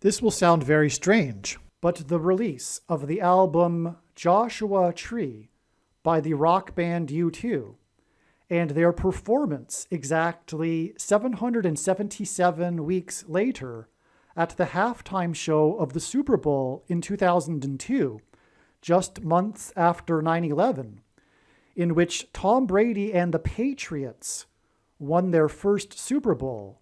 This will sound very strange, but the release of the album Joshua Tree by the rock band U2 and their performance exactly 777 weeks later at the halftime show of the Super Bowl in 2002, just months after 9/11, in which Tom Brady and the Patriots won their first Super Bowl,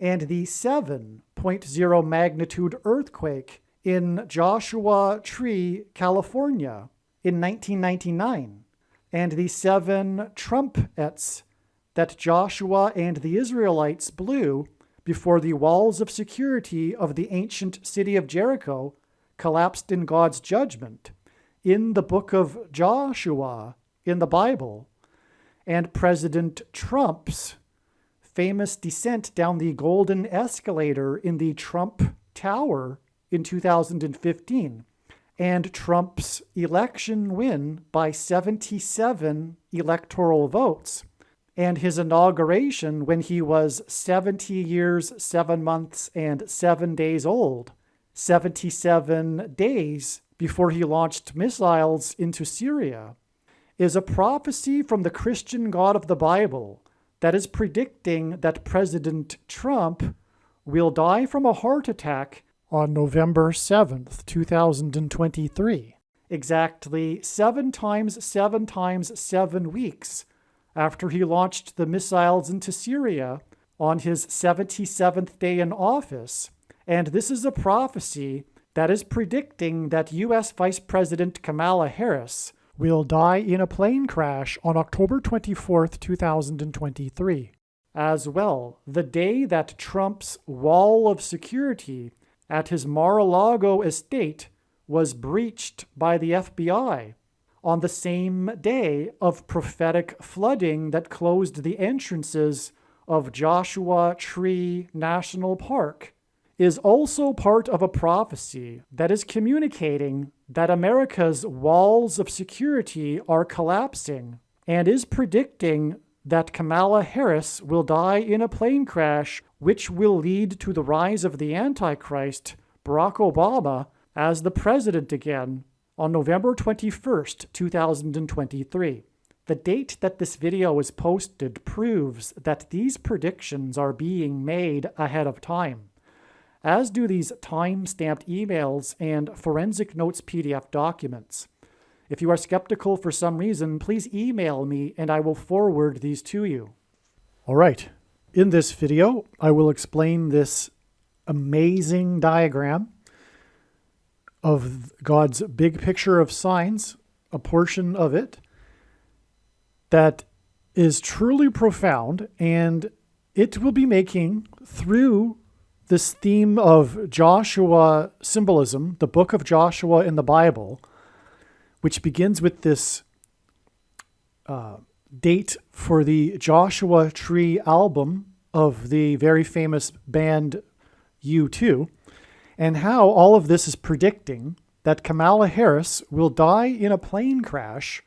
and the 7.0 magnitude earthquake in Joshua Tree, California in 1999, and the 7 trumpets that Joshua and the Israelites blew before the walls of security of the ancient city of Jericho collapsed in God's judgment in the book of Joshua in the Bible, and President Trump's famous descent down the golden escalator in the Trump Tower in 2015, and Trump's election win by 77 electoral votes, and his inauguration when he was 70 years, 7 months, and 7 days old, 77 days before he launched missiles into Syria, is a prophecy from the Christian God of the Bible that is predicting that President Trump will die from a heart attack on November 7th, 2023, exactly 7 times 7 times 7 weeks after he launched the missiles into Syria on his 77th day in office. And this is a prophecy that is predicting that U.S. Vice President Kamala Harris will die in a plane crash on October 24th, 2023. As well, the day that Trump's wall of security at his Mar-a-Lago estate was breached by the FBI, on the same day of prophetic flooding that closed the entrances of Joshua Tree National Park, is also part of a prophecy that is communicating that America's walls of security are collapsing and is predicting that Kamala Harris will die in a plane crash, which will lead to the rise of the Antichrist, Barack Obama, as the president again on November 21st, 2023. The date that this video is posted proves that these predictions are being made ahead of time, as do these time-stamped emails and forensic notes PDF documents. If you are skeptical for some reason, please email me and I will forward these to you. All right. In this video, I will explain this amazing diagram of God's big picture of signs, a portion of it that is truly profound, and it will be making through this theme of Joshua symbolism, the book of Joshua in the Bible, which begins with this date for the Joshua Tree album of the very famous band U2, and how all of this is predicting that Kamala Harris will die in a plane crash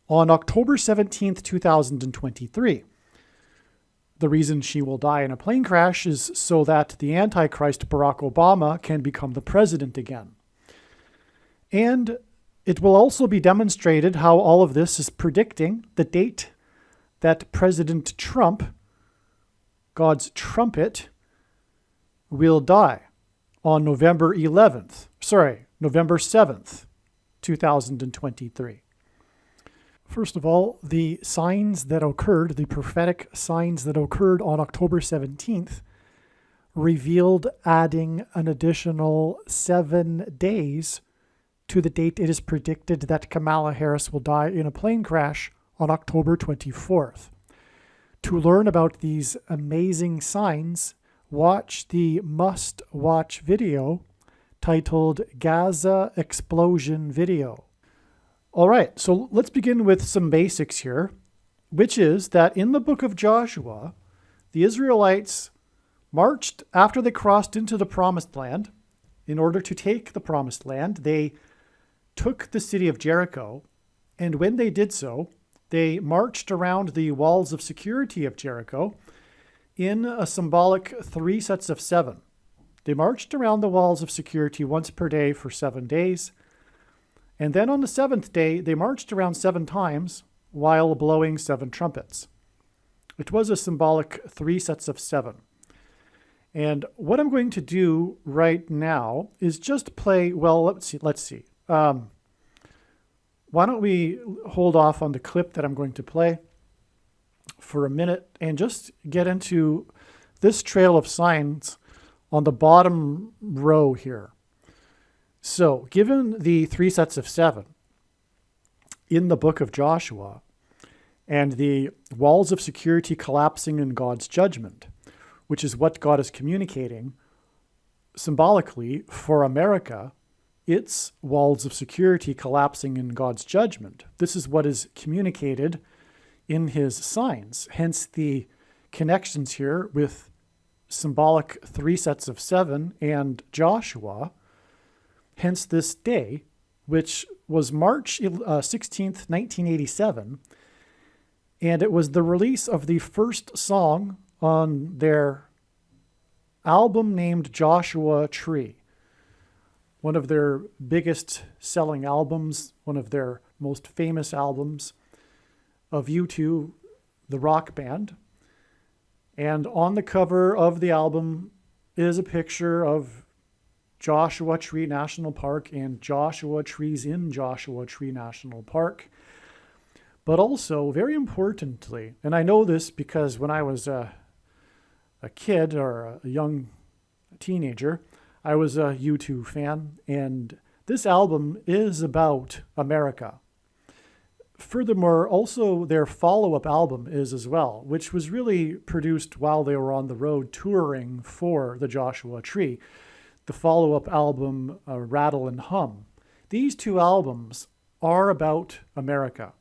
on October 17th, 2023. The reason she will die in a plane crash is so that the Antichrist, Barack Obama, can become the president again. And it will also be demonstrated how all of this is predicting the date that President Trump, God's trumpet, will die on November 7th, 2023. First of all, the signs that occurred, the prophetic signs that occurred on October 17th, revealed adding an additional 7 days to the date it is predicted that Kamala Harris will die in a plane crash on October 24th. To learn about these amazing signs, watch the must-watch video titled Gaza Explosion Video. All right, so let's begin with some basics here, which is that in the book of Joshua, the Israelites marched after they crossed into the Promised Land. In order to take the Promised Land, they took the city of Jericho, and when they did so, they marched around the walls of security of Jericho in a symbolic 3 sets of 7. They marched around the walls of security once per day for 7 days. And then on the 7th day, they marched around 7 times while blowing 7 trumpets. It was a symbolic 3 sets of 7. And what I'm going to do right now is just play, well, let's see. Why don't we hold off on the clip that I'm going to play for a minute and just get into this trail of signs on the bottom row here. So, given the 3 sets of 7 in the book of Joshua and the walls of security collapsing in God's judgment, which is what God is communicating symbolically for America, its walls of security collapsing in God's judgment. This is what is communicated in his signs. Hence the connections here with symbolic 3 sets of 7 and Joshua. Hence this day, which was March 16th, 1987. And it was the release of the first song on their album named Joshua Tree. One of their biggest selling albums, one of their most famous albums of U2, the rock band. And on the cover of the album is a picture of Joshua Tree National Park and Joshua trees in Joshua Tree National Park. But also, very importantly, and I know this because when I was a kid or a young teenager, I was a U2 fan, and this album is about America. Furthermore, also their follow-up album is as well, which was really produced while they were on the road touring for the Joshua Tree. The follow-up album, Rattle and Hum. These 2 albums are about America.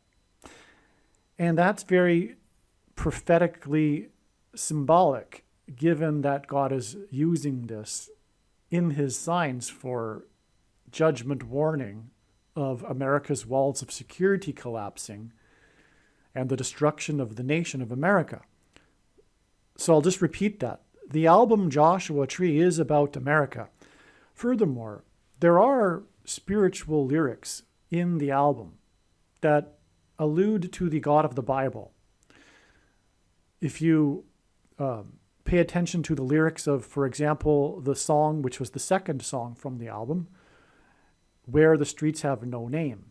And that's very prophetically symbolic, given that God is using this in his signs for judgment warning of America's walls of security collapsing and the destruction of the nation of America. So I'll just repeat that. The album Joshua Tree is about America. Furthermore, there are spiritual lyrics in the album that allude to the God of the Bible. If you pay attention to the lyrics of, for example, the song, which was the second song from the album, Where the Streets Have No Name.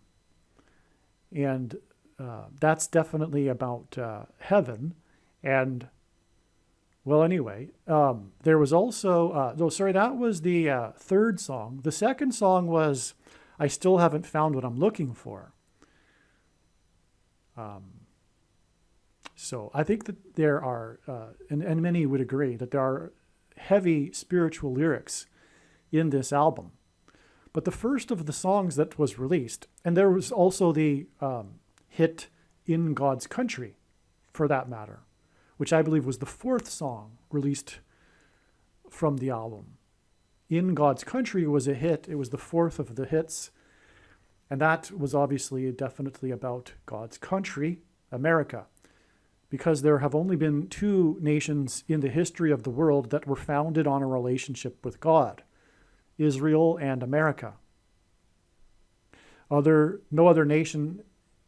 And that's definitely about heaven. And, well, anyway, there was also, that was the third song. The second song was, I Still Haven't Found What I'm Looking For. So I think that there are, and many would agree, that there are heavy spiritual lyrics in this album. But the first of the songs that was released, and there was also the hit In God's Country, for that matter, which I believe was the 4th song released from the album. In God's Country was a hit. It was the 4th of the hits. And that was obviously definitely about God's country, America, because there have only been 2 nations in the history of the world that were founded on a relationship with God, Israel and America. No other nation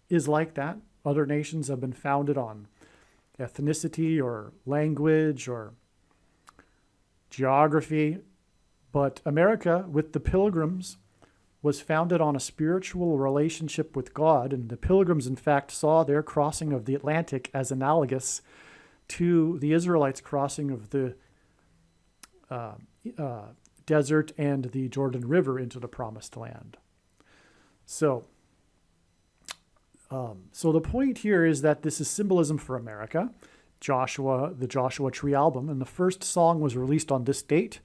is like that. Other nations have been founded on ethnicity or language or geography, but America, with the Pilgrims, was founded on a spiritual relationship with God, and the Pilgrims, in fact, saw their crossing of the Atlantic as analogous to the Israelites' crossing of the desert and the Jordan River into the Promised Land. So the point here is that this is symbolism for America. The Joshua Tree album, and the first song was released on this date.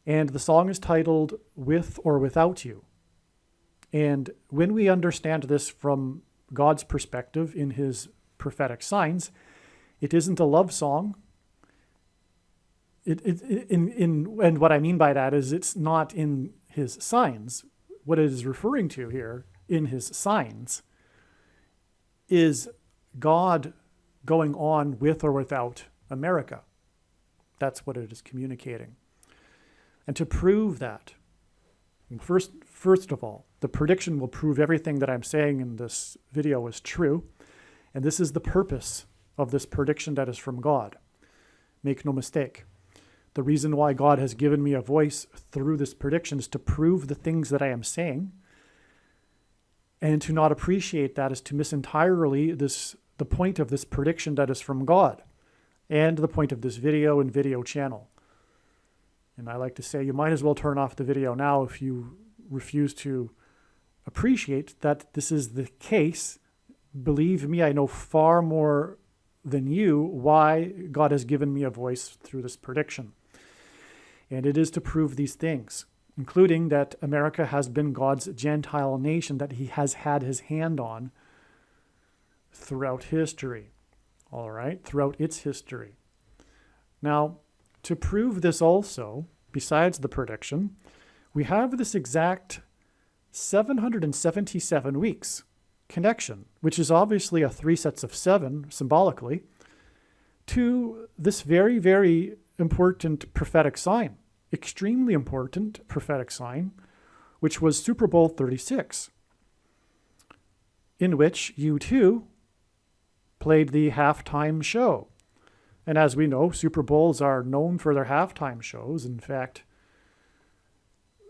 And the song is titled With or Without You. And when we understand this from God's perspective in his prophetic signs, it isn't a love song. And what I mean by that is it's not in his signs. What it is referring to here in his signs is God going on with or without America. That's what it is communicating. And to prove that, first of all, the prediction will prove everything that I'm saying in this video is true. And this is the purpose of this prediction that is from God. Make no mistake. The reason why God has given me a voice through this prediction is to prove the things that I am saying. And to not appreciate that is to miss entirely the point of this prediction that is from God and the point of this video and video channel. And I like to say you might as well turn off the video now if you refuse to appreciate that this is the case. Believe me, I know far more than you why God has given me a voice through this prediction. And it is to prove these things, including that America has been God's Gentile nation that he has had his hand on throughout history. All right, throughout its history. Now, to prove this also, besides the prediction, we have this exact 777 weeks connection, which is obviously a 3 sets of 7, symbolically, to this very, very important prophetic sign, extremely important prophetic sign, which was Super Bowl 36, in which U2 played the halftime show. And as we know, Super Bowls are known for their halftime shows. In fact,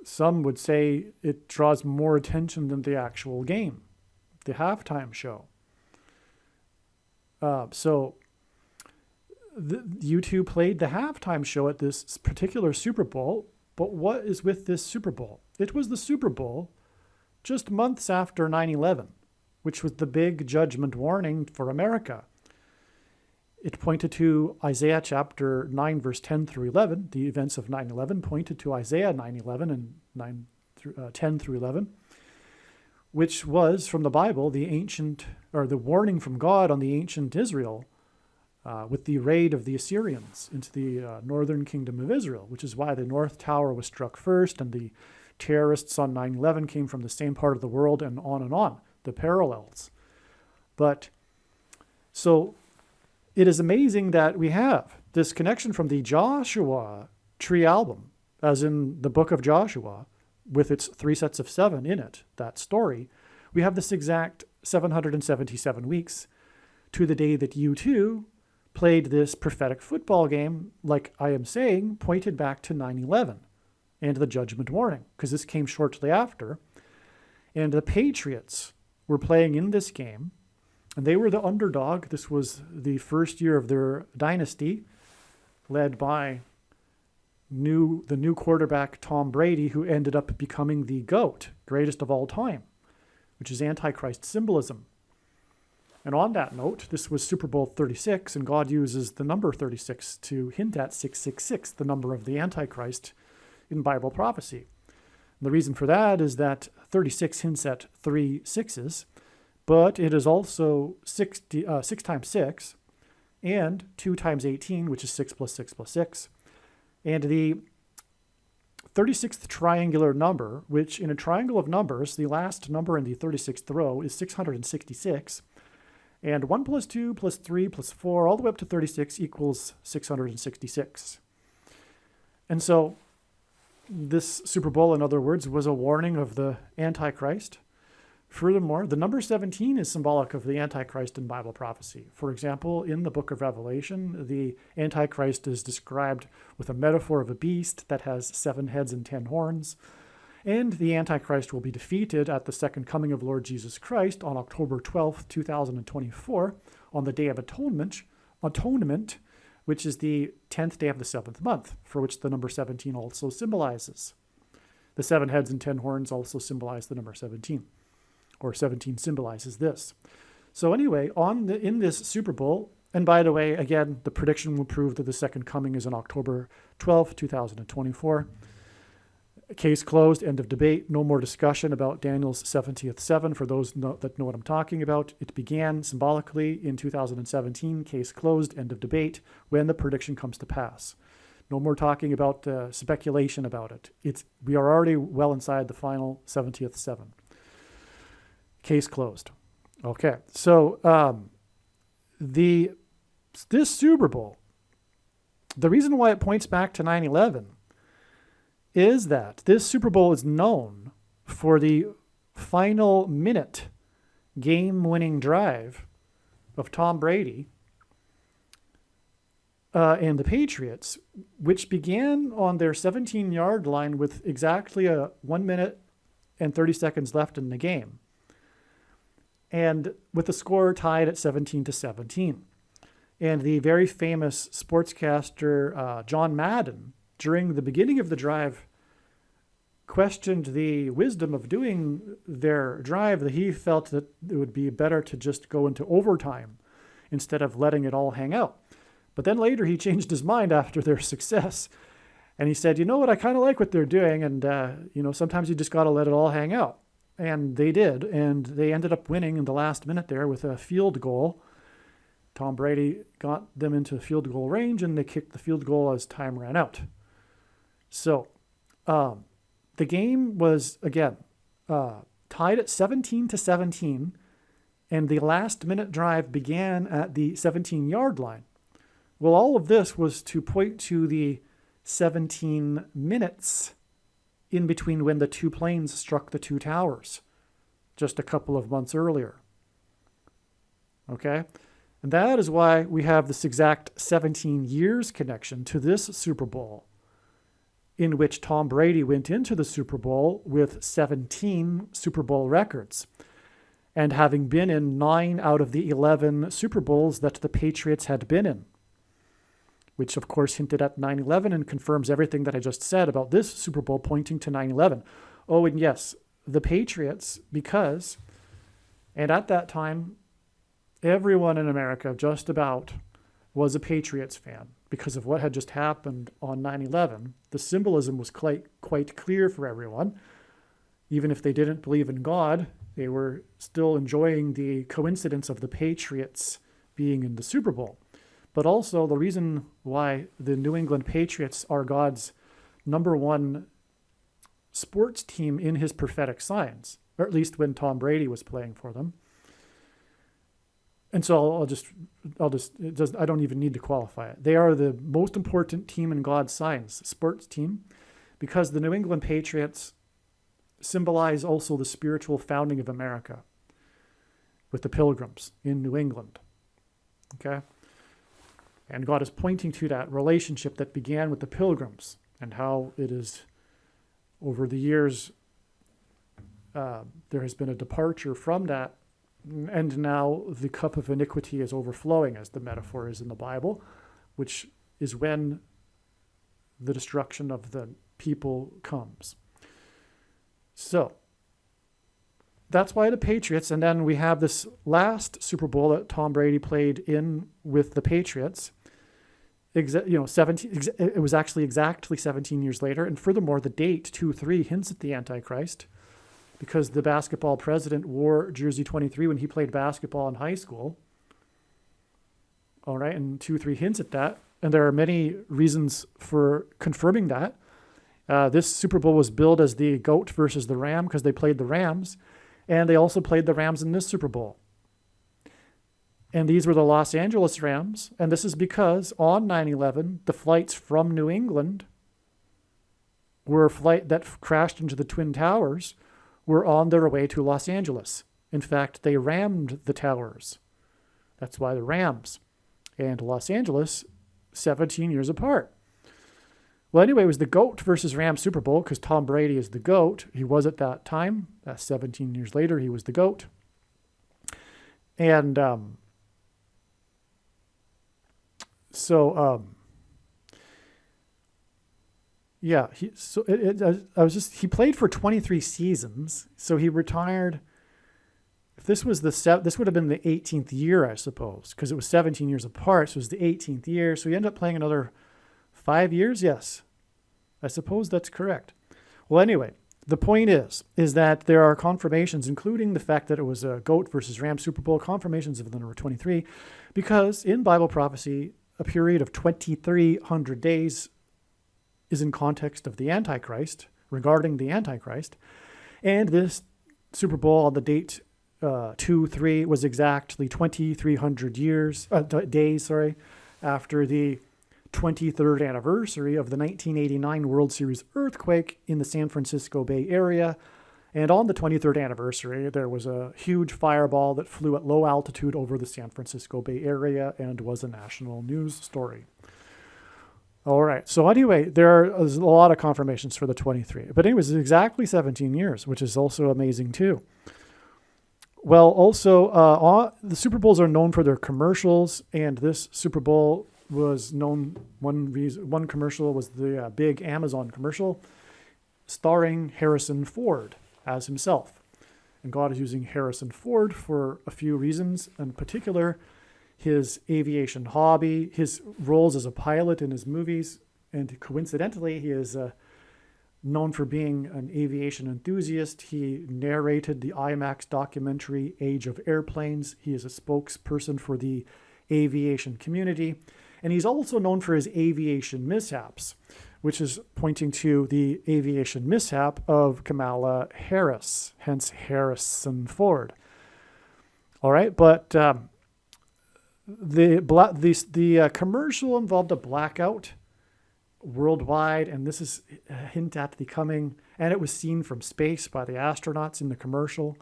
some would say it draws more attention than the actual game, the halftime show. So U2 played the halftime show at this particular Super Bowl. But what is with this Super Bowl? It was the Super Bowl just months after 9/11, which was the big judgment warning for America. It pointed to Isaiah chapter 9, verse 10 through 11. The events of 9/11 pointed to Isaiah 9:11 and 10 through 11, which was from the Bible, the warning from God on the ancient Israel with the raid of the Assyrians into the northern kingdom of Israel, which is why the North Tower was struck first, and the terrorists on 9/11 came from the same part of the world, and on, the parallels. But so it is amazing that we have this connection from the Joshua Tree album, as in the book of Joshua, with its 3 sets of 7 in it, that story. We have this exact 777 weeks to the day that U2 played this prophetic football game, like I am saying, pointed back to 9/11 and the judgment warning, because this came shortly after. And the Patriots were playing in this game, and they were the underdog. This was the first year of their dynasty, led by the new quarterback, Tom Brady, who ended up becoming the GOAT, greatest of all time, which is Antichrist symbolism. And on that note, this was Super Bowl 36, and God uses the number 36 to hint at 666, the number of the Antichrist in Bible prophecy. And the reason for that is that 36 hints at 3 sixes, but it is also 6 times 6 and 2 times 18, which is 6 plus 6 plus 6. And the 36th triangular number, which in a triangle of numbers, the last number in the 36th row is 666. And 1 plus 2 plus 3 plus 4, all the way up to 36 equals 666. And so this Super Bowl, in other words, was a warning of the Antichrist. Furthermore, the number 17 is symbolic of the Antichrist in Bible prophecy. For example, in the book of Revelation, the Antichrist is described with a metaphor of a beast that has 7 heads and 10 horns. And the Antichrist will be defeated at the second coming of Lord Jesus Christ on October 12th, 2024, on the Day of Atonement, which is the 10th day of the 7th month, for which the number 17 also symbolizes. The 7 heads and 10 horns also symbolize the number 17. Or 17 symbolizes this. So anyway, in this Super Bowl, and by the way, again, the prediction will prove that the second coming is on October 12th, 2024. Case closed, end of debate. No more discussion about Daniel's 70th 7 for those that know what I'm talking about. It began symbolically in 2017. Case closed, end of debate, when the prediction comes to pass. No more talking about speculation about it. We are already well inside the final 70th 7. Case closed. Okay, so this Super Bowl, the reason why it points back to 9/11 is that this Super Bowl is known for the final minute game-winning drive of Tom Brady and the Patriots, which began on their 17-yard line with exactly 1 minute and 30 seconds left in the game, and with the score tied at 17-17. And the very famous sportscaster John Madden, during the beginning of the drive, questioned the wisdom of doing their drive, that he felt that it would be better to just go into overtime instead of letting it all hang out. But then later he changed his mind after their success. And he said, you know what, I kind of like what they're doing. And, sometimes you just got to let it all hang out. And they did. And they ended up winning in the last minute there with a field goal. Tom Brady got them into field goal range, and they kicked the field goal as time ran out. So the game was, again, tied at 17-17. And the last minute drive began at the 17-yard line. Well, all of this was to point to the 17 minutes in between when the two planes struck the two towers just a couple of months earlier. Okay? And that is why we have this exact 17 years connection to this Super Bowl, in which Tom Brady went into the Super Bowl with 17 Super Bowl records, and having been in 9 out of the 11 Super Bowls that the Patriots had been in, which of course hinted at 9/11 and confirms everything that I just said about this Super Bowl pointing to 9/11. Oh, and yes, the Patriots, because, and at that time, everyone in America just about was a Patriots fan because of what had just happened on 9/11. The symbolism was quite clear for everyone. Even if they didn't believe in God, they were still enjoying the coincidence of the Patriots being in the Super Bowl. But also the reason why the New England Patriots are God's number one sports team in his prophetic signs, or at least when Tom Brady was playing for them. And so I don't even need to qualify it. They are the most important team in God's signs, sports team, because the New England Patriots symbolize also the spiritual founding of America with the Pilgrims in New England. Okay? And God is pointing to that relationship that began with the Pilgrims and how it is, over the years, there has been a departure from that. And now the cup of iniquity is overflowing, as the metaphor is in the Bible, which is when the destruction of the people comes. So that's why the Patriots, and then we have this last Super Bowl that Tom Brady played in with the Patriots. 17. It was actually exactly 17 years later, and furthermore, the date 2-3 hints at the Antichrist, because the basketball president wore jersey 23 when he played basketball in high school. All right, and 2-3 hints at that, and there are many reasons for confirming that. This Super Bowl was billed as the goat versus the ram because they played the Rams, and they also played the Rams in this Super Bowl. And these were the Los Angeles Rams, and this is because on 9/11, the flights from New England were a flight that crashed into the Twin Towers, were on their way to Los Angeles. In fact, they rammed the towers. That's why the Rams and Los Angeles, 17 years apart. Well, anyway, it was the GOAT versus Rams Super Bowl because Tom Brady is the GOAT. He was at that time. 17 years later, he was the GOAT. And he played for 23 seasons. So he retired. If this was this would have been the 18th year, I suppose, because it was 17 years apart. So it was the 18th year. So he ended up playing another 5 years. Yes, I suppose that's correct. Well, anyway, the point is that there are confirmations, including the fact that it was a GOAT versus Rams Super Bowl, confirmations of the number 23, because in Bible prophecy, a period of 2,300 days is in context of the Antichrist, regarding the Antichrist. And this Super Bowl on the date 2-3 was exactly 2,300 days after the 23rd anniversary of the 1989 World Series earthquake in the San Francisco Bay Area. And on the 23rd anniversary, there was a huge fireball that flew at low altitude over the San Francisco Bay Area and was a national news story. All right. So anyway, there's a lot of confirmations for the 23. But anyways, it's exactly 17 years, which is also amazing too. Well, also, the Super Bowls are known for their commercials, and this Super Bowl was known, one commercial was the big Amazon commercial starring Harrison Ford as himself. And God is using Harrison Ford for a few reasons, in particular, his aviation hobby, his roles as a pilot in his movies, and coincidentally, he is known for being an aviation enthusiast. He narrated the IMAX documentary Age of Airplanes. He is a spokesperson for the aviation community. And he's also known for his aviation mishaps, which is pointing to the aviation mishap of Kamala Harris, hence Harrison Ford. All right, but the commercial involved a blackout worldwide, and this is a hint at the coming, and it was seen from space by the astronauts in the commercial.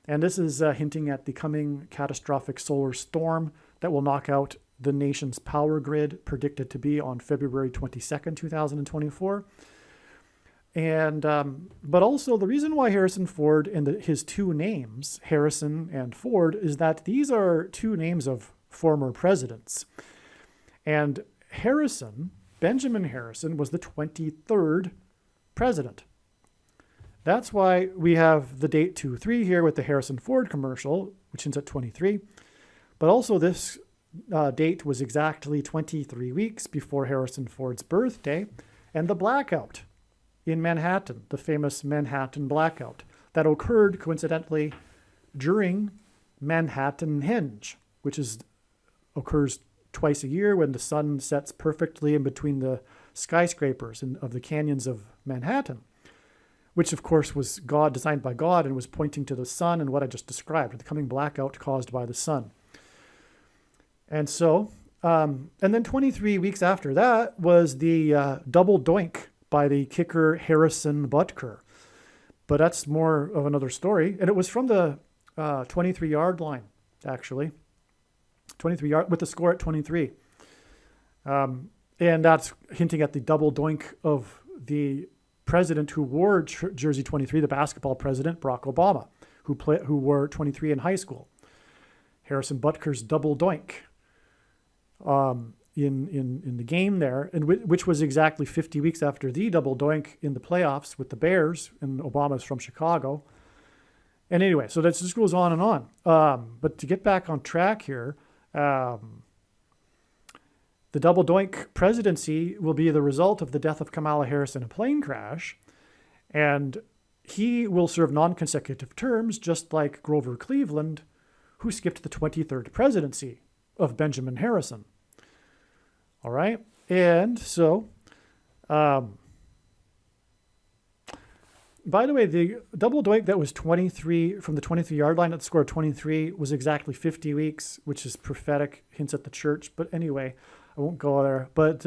And this is hinting at the coming catastrophic solar storm that will knock out the nation's power grid, predicted to be on February 22nd, 2024. And but also the reason why Harrison Ford and his two names, Harrison and Ford, is that these are two names of former presidents. And Harrison, Benjamin Harrison, was the 23rd president. That's why we have the date 23 here with the Harrison Ford commercial, which ends at 23. But also this date was exactly 23 weeks before Harrison Ford's birthday and the blackout in Manhattan, the famous Manhattan blackout that occurred coincidentally during Manhattanhenge, which occurs twice a year when the sun sets perfectly in between the skyscrapers of the canyons of Manhattan, which of course was designed by God and was pointing to the sun and what I just described, the coming blackout caused by the sun. And so, and then 23 weeks after that was the double doink by the kicker Harrison Butker. But that's more of another story. And it was from the 23-yard line, actually. 23 yard with the score at 23. And that's hinting at the double doink of the president who wore jersey 23, the basketball president, Barack Obama, who wore 23 in high school. Harrison Butker's double doink in the game there, and which was exactly 50 weeks after the double doink in the playoffs with the Bears, and Obama's from Chicago. And anyway, so that just goes on and on. But to get back on track here, the double doink presidency will be the result of the death of Kamala Harris in a plane crash, and he will serve non-consecutive terms, just like Grover Cleveland, who skipped the 23rd presidency of Benjamin Harrison. All right. And so, by the way, the double doink that was 23 from the 23-yard line that scored 23 was exactly 50 weeks, which is prophetic, hints at the church. But anyway, I won't go there. But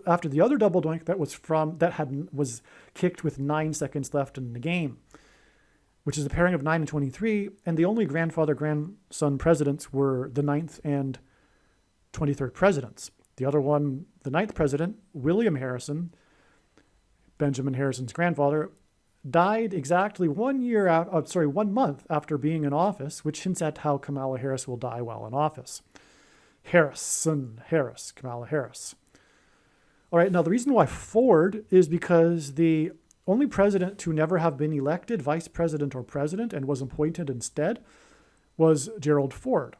after the other double doink that was kicked with 9 seconds left in the game, which is the pairing of 9 and 23, and the only grandfather-grandson presidents were the 9th and 23rd presidents. The other one, the 9th president, William Harrison, Benjamin Harrison's grandfather, died exactly 1 month after being in office, which hints at how Kamala Harris will die while in office. Kamala Harris. All right, now the reason why Ford is because the only president to never have been elected vice president or president and was appointed instead was Gerald Ford.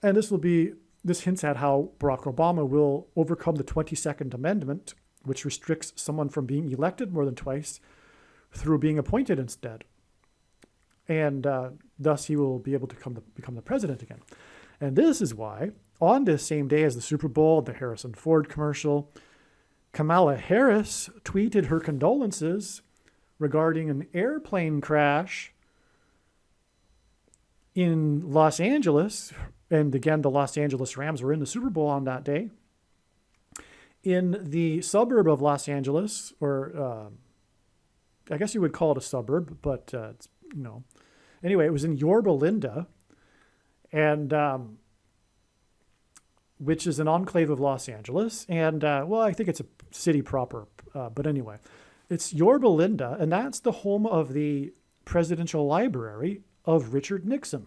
And this hints at how Barack Obama will overcome the 22nd Amendment, which restricts someone from being elected more than twice through being appointed instead. And thus he will be able to become the president again. And this is why, on this same day as the Super Bowl, the Harrison Ford commercial, Kamala Harris tweeted her condolences regarding an airplane crash in Los Angeles. And again, the Los Angeles Rams were in the Super Bowl on that day. in the suburb of Los Angeles, or I guess you would call it a suburb, but it's, anyway, it was in Yorba Linda, and which is an enclave of Los Angeles. And, well, I think it's a city proper. But anyway, it's Yorba Linda, and that's the home of the presidential library of Richard Nixon,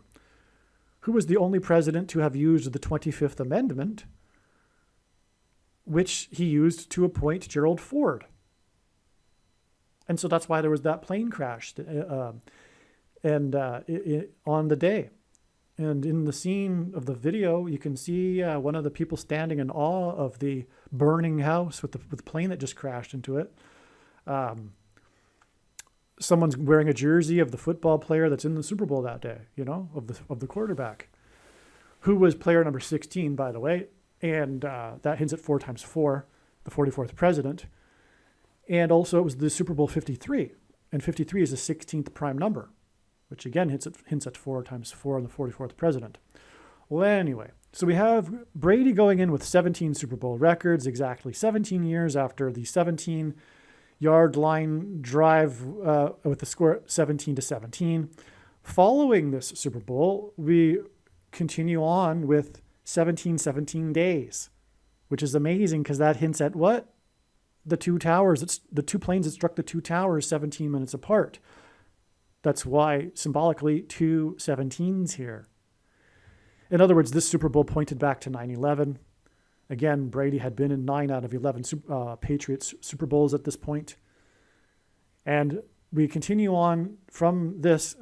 who was the only president to have used the 25th Amendment, which he used to appoint Gerald Ford. And so that's why there was that plane crash on the day. And in the scene of the video, you can see one of the people standing in awe of the burning house with the plane that just crashed into it. Someone's wearing a jersey of the football player that's in the Super Bowl that day, of the quarterback, who was player number 16, by the way. And that hints at 4 times 4, the 44th president. And also it was the Super Bowl 53. And 53 is the 16th prime number, which again hints at 4 times 4 and the 44th president. Well, anyway, so we have Brady going in with 17 Super Bowl records, exactly 17 years after the 17-yard line drive with the score 17-17. Following this Super Bowl, we continue on with 17 days, which is amazing because that hints at what? The two towers, the two planes that struck the two towers 17 minutes apart. That's why, symbolically, 2 17s here. In other words, this Super Bowl pointed back to 9/11. Again, Brady had been in 9 out of 11 Patriots Super Bowls at this point. And we continue on from this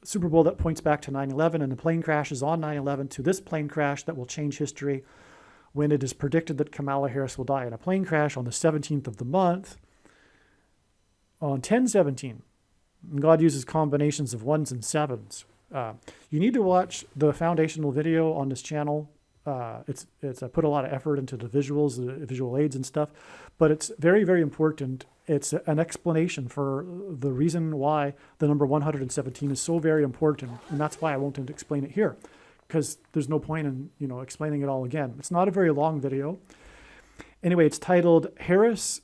Super Bowl that points back to 9/11 and the plane crashes on 9/11 to this plane crash that will change history when it is predicted that Kamala Harris will die in a plane crash on the 17th of the month on 10/17. God uses combinations of 1s and 7s. You need to watch the foundational video on this channel. It's I put a lot of effort into the visuals, the visual aids and stuff, but it's very, very important. It's an explanation for the reason why the number 117 is so very important, and that's why I won't explain it here, because there's no point in explaining it all again. It's not a very long video. Anyway, it's titled Harris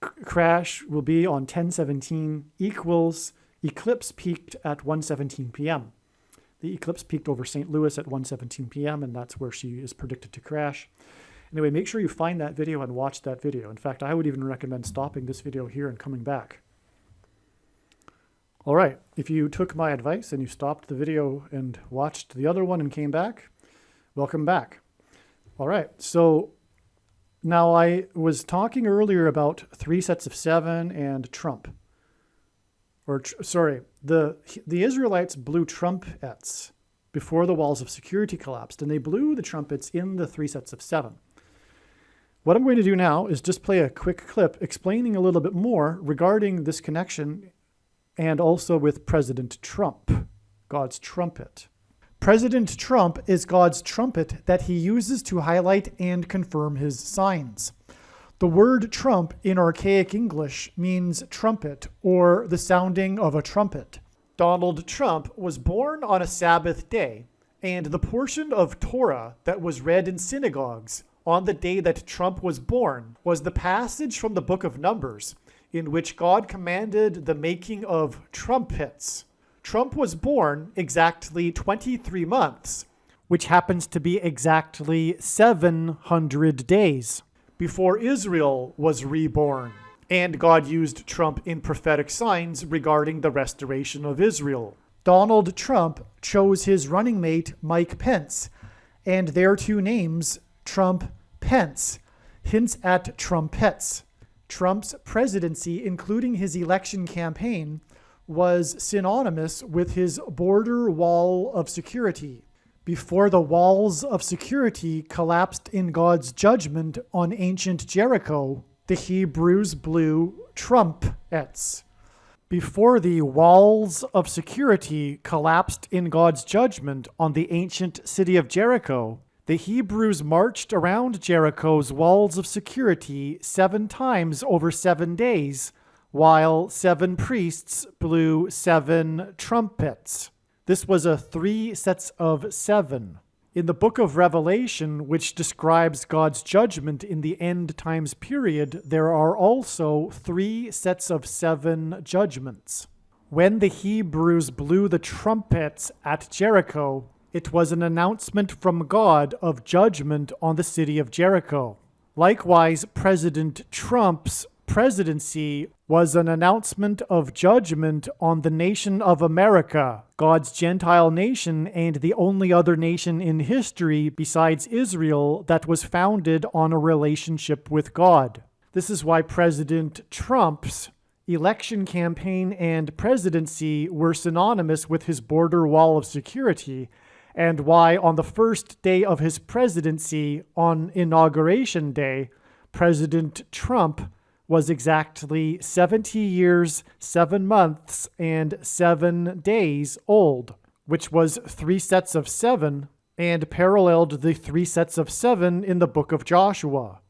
Crash will be on 10/17 equals eclipse peaked at 1:17 p.m. The eclipse peaked over St. Louis at 1:17 p.m., and that's where she is predicted to crash. Anyway, make sure you find that video and watch that video. In fact, I would even recommend stopping this video here and coming back. All right, if you took my advice and you stopped the video and watched the other one and came back, welcome back. All right, so now I was talking earlier about 3 sets of 7 and Trump. The Israelites blew trumpets before the walls of security collapsed, and they blew the trumpets in the 3 sets of 7. What I'm going to do now is just play a quick clip explaining a little bit more regarding this connection and also with President Trump, God's trumpet. President Trump is God's trumpet that he uses to highlight and confirm his signs. The word trump in archaic English means trumpet or the sounding of a trumpet. Donald Trump was born on a Sabbath day, and the portion of Torah that was read in synagogues on the day that Trump was born was the passage from the book of Numbers in which God commanded the making of trumpets. Trump was born exactly 23 months, which happens to be exactly 700 days before Israel was reborn. And God used Trump in prophetic signs regarding the restoration of Israel. Donald Trump chose his running mate, Mike Pence, and their two names, Trump-Pence, hints at trumpets. Trump's presidency, including his election campaign, was synonymous with his border wall of security. Before the walls of security collapsed in God's judgment on ancient Jericho, the Hebrews blew trumpets. Before the walls of security collapsed in God's judgment on the ancient city of Jericho, the Hebrews marched around Jericho's walls of security 7 times over 7 days, while 7 priests blew 7 trumpets. This was a 3 sets of 7. In the book of Revelation, which describes God's judgment in the end times period, there are also 3 sets of 7 judgments. When the Hebrews blew the trumpets at Jericho, it was an announcement from God of judgment on the city of Jericho. Likewise, President Trump's presidency was an announcement of judgment on the nation of America, God's Gentile nation and the only other nation in history besides Israel that was founded on a relationship with God. This is why President Trump's election campaign and presidency were synonymous with his border wall of security, and why on the first day of his presidency, on Inauguration Day, President Trump was exactly 70 years, 7 months, and 7 days old, which was 3 sets of 7 and paralleled the 3 sets of 7 in the book of Joshua.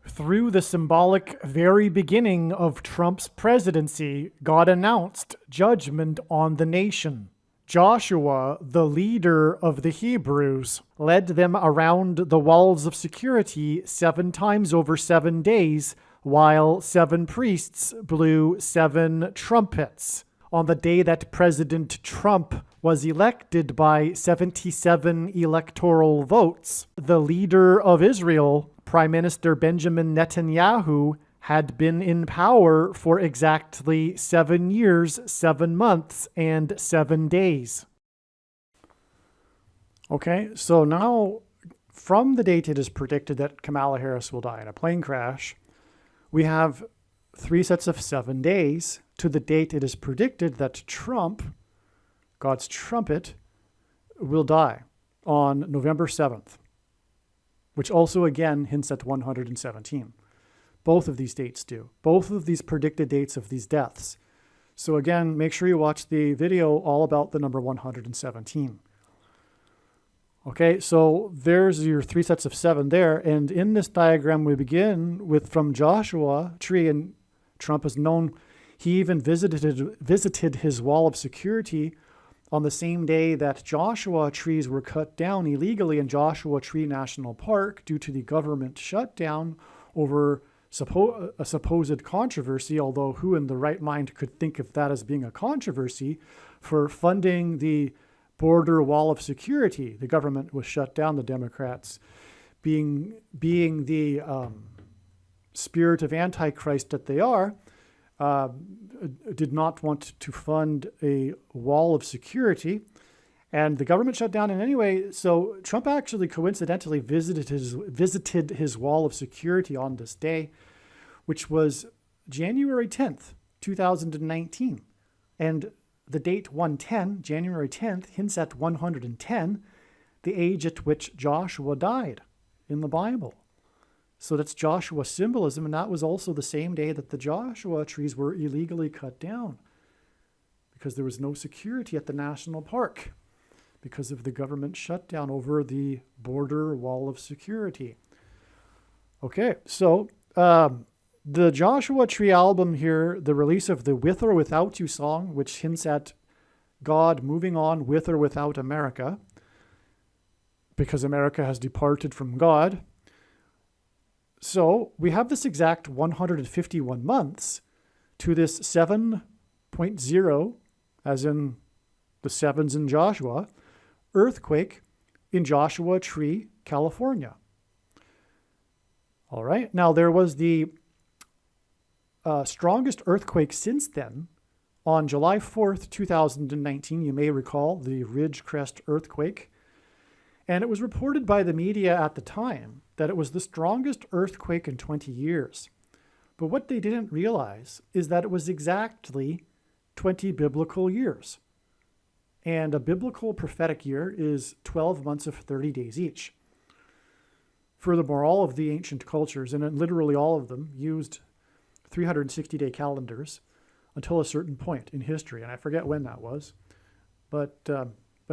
Through the symbolic very beginning of Trump's presidency, God announced judgment on the nation. Joshua, the leader of the Hebrews, led them around the walls of security 7 times over 7 days, while 7 priests blew 7 trumpets. On the day that President Trump was elected by 77 electoral votes, the leader of Israel, Prime Minister Benjamin Netanyahu, had been in power for exactly 7 years, 7 months, and 7 days. Okay, so now from the date it is predicted that Kamala Harris will die in a plane crash, we have 3 sets of 7 days to the date it is predicted that Trump, God's trumpet, will die on November 7th, which also again hints at 117. Both of these dates do. Both of these predicted dates of these deaths. So again, make sure you watch the video all about the number 117. Okay, so there's your 3 sets of 7 there. And in this diagram, we begin with from Joshua Tree, and Trump is known. He even visited his wall of security on the same day that Joshua trees were cut down illegally in Joshua Tree National Park due to the government shutdown over a supposed controversy, although who in the right mind could think of that as being a controversy, for funding the border wall of security. The government was shut down. The Democrats, being the spirit of Antichrist that they are, did not want to fund a wall of security, and the government shut down in any way. So Trump actually coincidentally visited his wall of security on this day, which was January 10th, 2019. And the date 110, January 10th, hints at 110, the age at which Joshua died in the Bible. So that's Joshua symbolism, and that was also the same day that the Joshua trees were illegally cut down because there was no security at the national park because of the government shutdown over the border wall of security. Okay, so the Joshua Tree album here, the release of the With or Without You song, which hints at God moving on with or without America, because America has departed from God. So we have this exact 151 months to this 7.0, as in the 7s in Joshua, earthquake in Joshua Tree, California. All right. Now, there was the strongest earthquake since then on July 4th, 2019. You may recall the Ridgecrest earthquake. And it was reported by the media at the time that it was the strongest earthquake in 20 years. But what they didn't realize is that it was exactly 20 biblical years. And a biblical prophetic year is 12 months of 30 days each. Furthermore, all of the ancient cultures, and literally all of them, used 360-day calendars until a certain point in history. And I forget when that was. But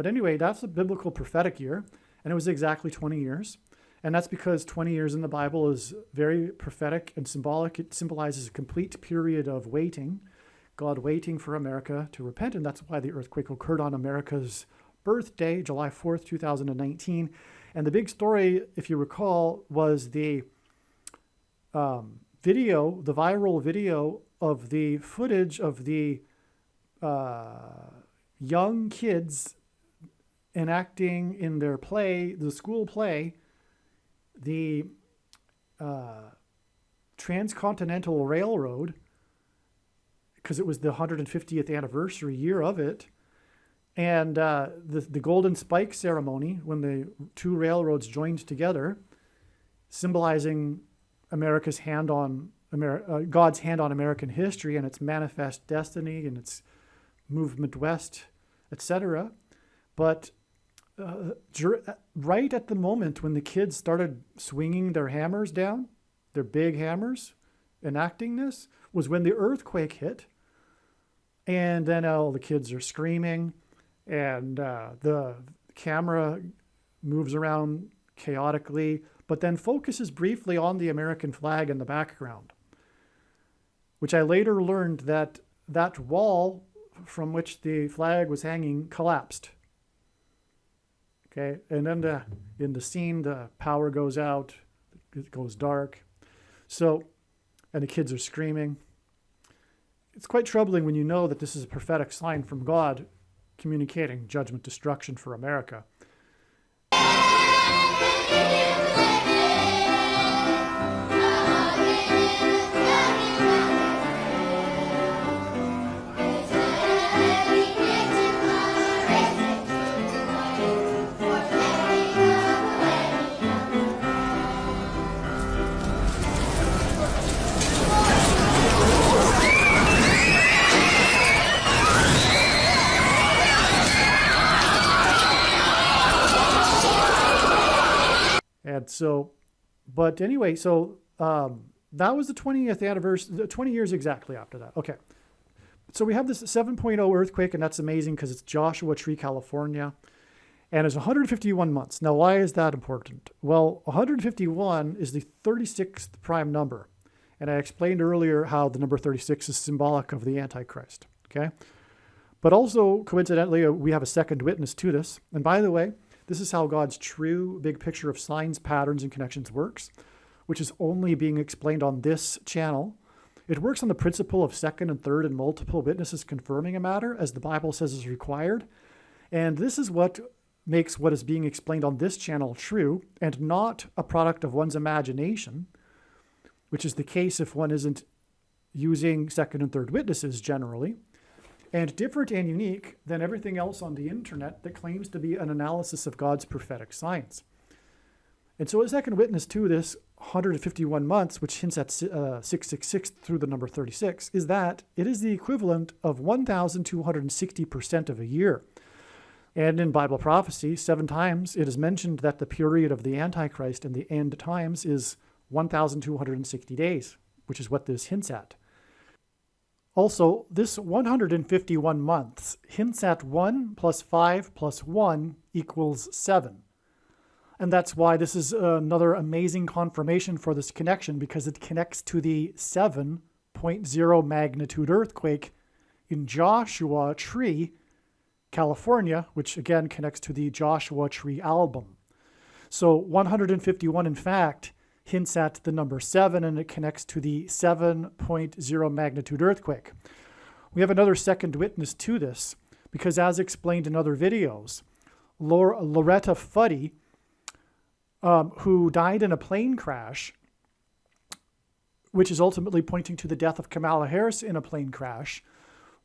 anyway, that's a biblical prophetic year. And it was exactly 20 years. And that's because 20 years in the Bible is very prophetic and symbolic. It symbolizes a complete period of waiting, God waiting for America to repent. And that's why the earthquake occurred on America's birthday, July 4th, 2019. And the big story, if you recall, was the video, the viral video of the footage of the young kids enacting in their play, the school play, the Transcontinental Railroad, because it was the 150th anniversary year of it, and the Golden Spike ceremony, when the two railroads joined together, symbolizing America's hand on God's hand on American history and its manifest destiny and its movement west, etc. But right at the moment when the kids started swinging their hammers down, their big hammers, enacting this, was when the earthquake hit. And then all the kids are screaming, and the camera moves around chaotically, but then focuses briefly on the American flag in the background, which I later learned that that wall from which the flag was hanging collapsed. Okay, and then in the scene, the power goes out, it goes dark. So, and the kids are screaming. It's quite troubling when you know that this is a prophetic sign from God communicating judgment, destruction for America. And so, but anyway, so that was the 20th anniversary, 20 years exactly after that. Okay. So we have this 7.0 earthquake, and that's amazing because it's Joshua Tree, California, and it's 151 months. Now, why is that important? Well, 151 is the 36th prime number. And I explained earlier how the number 36 is symbolic of the Antichrist. Okay. But also, coincidentally, we have a second witness to this. And by the way, this is how God's true big picture of signs, patterns, and connections works, which is only being explained on this channel. It works on the principle of second and third and multiple witnesses confirming a matter, as the Bible says is required. And this is what makes what is being explained on this channel true and not a product of one's imagination, which is the case if one isn't using second and third witnesses generally, and different and unique than everything else on the internet that claims to be an analysis of God's prophetic signs. And so a second witness to this 151 months, which hints at 666 through the number 36, is that it is the equivalent of 1,260% of a year. And in Bible prophecy, 7 times it is mentioned that the period of the Antichrist and the end times is 1,260 days, which is what this hints at. Also, this 151 months hints at 1 plus 5 plus 1 equals 7. And that's why this is another amazing confirmation for this connection, because it connects to the 7.0 magnitude earthquake in Joshua Tree, California, which again connects to the Joshua Tree album. So 151, in fact, hints at the number 7, and it connects to the 7.0 magnitude earthquake. We have another second witness to this, because as explained in other videos, Loretta Fuddy, who died in a plane crash, which is ultimately pointing to the death of Kamala Harris in a plane crash,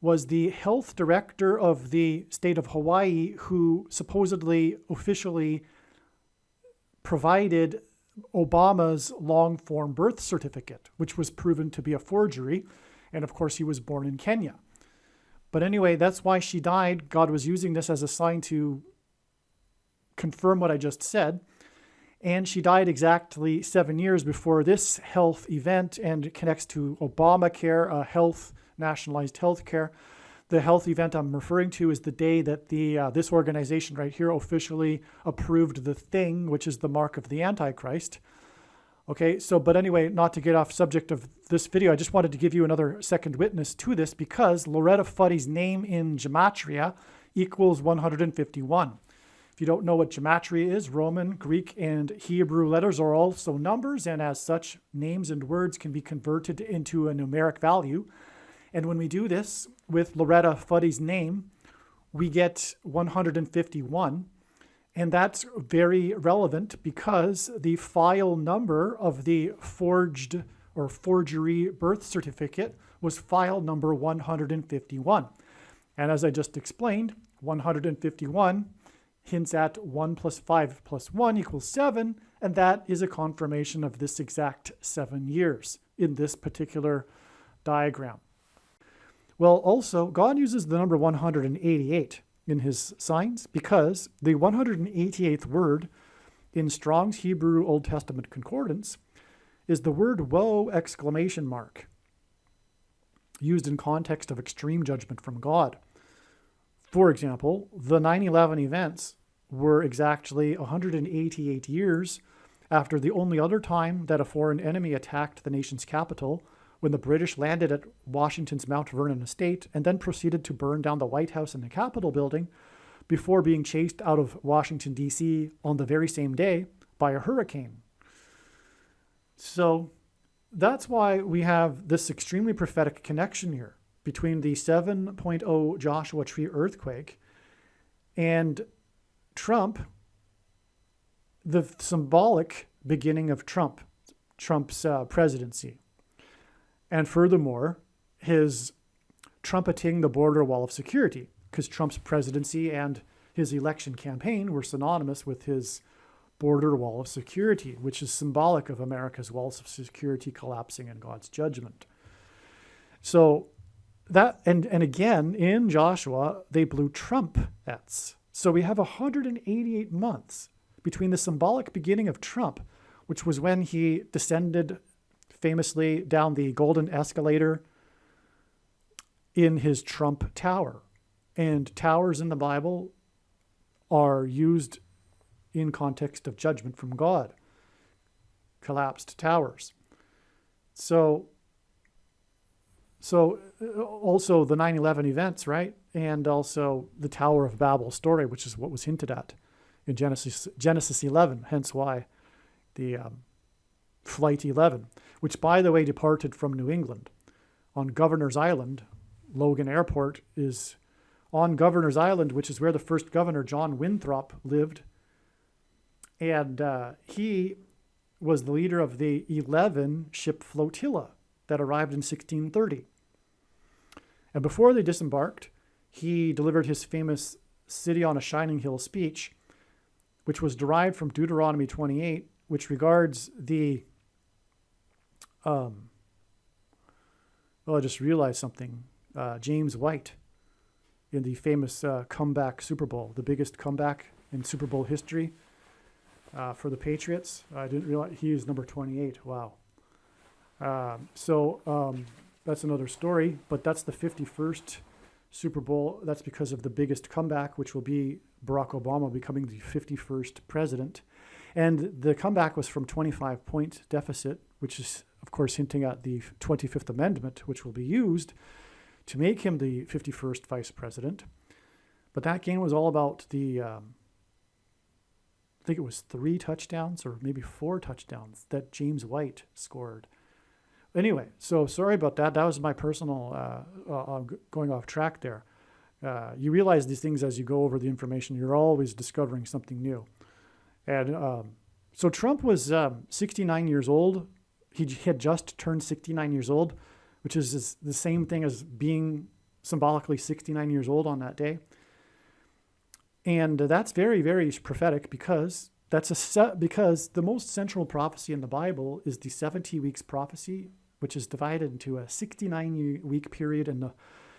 was the health director of the state of Hawaii, who supposedly officially provided Obama's long-form birth certificate, which was proven to be a forgery. And of course, he was born in Kenya. But anyway, that's why she died. God was using this as a sign to confirm what I just said. And she died exactly 7 years before this health event, and it connects to Obamacare, nationalized health care. The health event I'm referring to is the day that this organization right here officially approved the thing, which is the mark of the Antichrist. Okay, so, but anyway, not to get off subject of this video, I just wanted to give you another second witness to this, because Loretta Fuddy's name in Gematria equals 151. If you don't know what gematria is, Roman, Greek, and Hebrew letters are also numbers, and as such, names and words can be converted into a numeric value. And when we do this with Loretta Fuddy's name, we get 151. And that's very relevant because the file number of the forged or forgery birth certificate was file number 151. And as I just explained, 151 hints at 1 plus 5 plus 1 equals 7, and that is a confirmation of this exact 7 years in this particular diagram. Well, also, God uses the number 188 in his signs because the 188th word in Strong's Hebrew Old Testament Concordance is the word woe exclamation mark, used in context of extreme judgment from God. For example, the 9/11 events were exactly 188 years after the only other time that a foreign enemy attacked the nation's capital, when the British landed at Washington's Mount Vernon estate and then proceeded to burn down the White House and the Capitol building before being chased out of Washington, D.C. on the very same day by a hurricane. So that's why we have this extremely prophetic connection here between the 7.0 Joshua Tree earthquake and Trump, the symbolic beginning of Trump's presidency. And furthermore, his trumpeting the border wall of security, because Trump's presidency and his election campaign were synonymous with his border wall of security, which is symbolic of America's walls of security collapsing in God's judgment. So that, and again, in Joshua, they blew trumpets. So we have 188 months between the symbolic beginning of Trump, which was when he descended famously down the golden escalator in his Trump Tower. And towers in the Bible are used in context of judgment from God. Collapsed towers. So also the 9/11 events, right? And also the Tower of Babel story, which is what was hinted at in Genesis 11, hence why the Flight 11, which, by the way, departed from New England. On Governor's Island, Logan Airport is on Governor's Island, which is where the first governor, John Winthrop, lived. And he was the leader of the 11-ship flotilla that arrived in 1630. And before they disembarked, he delivered his famous City on a Shining Hill speech, which was derived from Deuteronomy 28, which regards the I just realized something. James White in the famous comeback Super Bowl, the biggest comeback in Super Bowl history for the Patriots. I didn't realize he is number 28. Wow. That's another story, but that's the 51st Super Bowl. That's because of the biggest comeback, which will be Barack Obama becoming the 51st president. And the comeback was from 25-point deficit, which is, of course, hinting at the 25th Amendment, which will be used to make him the 51st vice president. But that game was all about the, I think it was 3 touchdowns or maybe 4 touchdowns that James White scored. Anyway, so sorry about that. That was my personal going off track there. You realize these things as you go over the information. You're always discovering something new. And so Trump was 69 years old. He had just turned 69 years old, which is the same thing as being symbolically 69 years old on that day. And that's very, very prophetic because because the most central prophecy in the Bible is the 70 weeks prophecy, which is divided into a 69-week period and the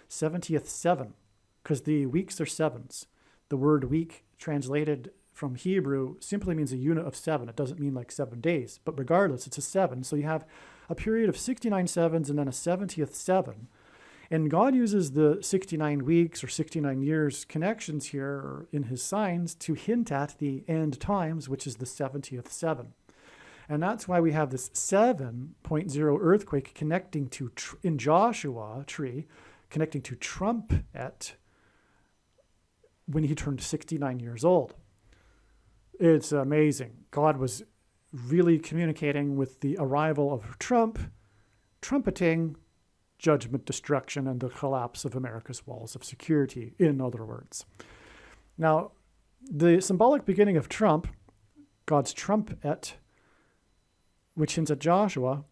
70th 7, because the weeks are sevens. The word week translated from Hebrew simply means a unit of 7. It doesn't mean like 7 days, but regardless, it's a 7. So you have a period of 69 sevens and then a 70th 7. And God uses the 69 weeks or 69 years connections here in his signs to hint at the end times, which is the 70th 7. And that's why we have this 7.0 earthquake connecting to, in Joshua Tree, connecting to Trump when he turned 69 years old. It's amazing. God was really communicating with the arrival of Trump, trumpeting judgment, destruction, and the collapse of America's walls of security, in other words. Now, the symbolic beginning of Trump, God's trumpet, which hints at Joshua,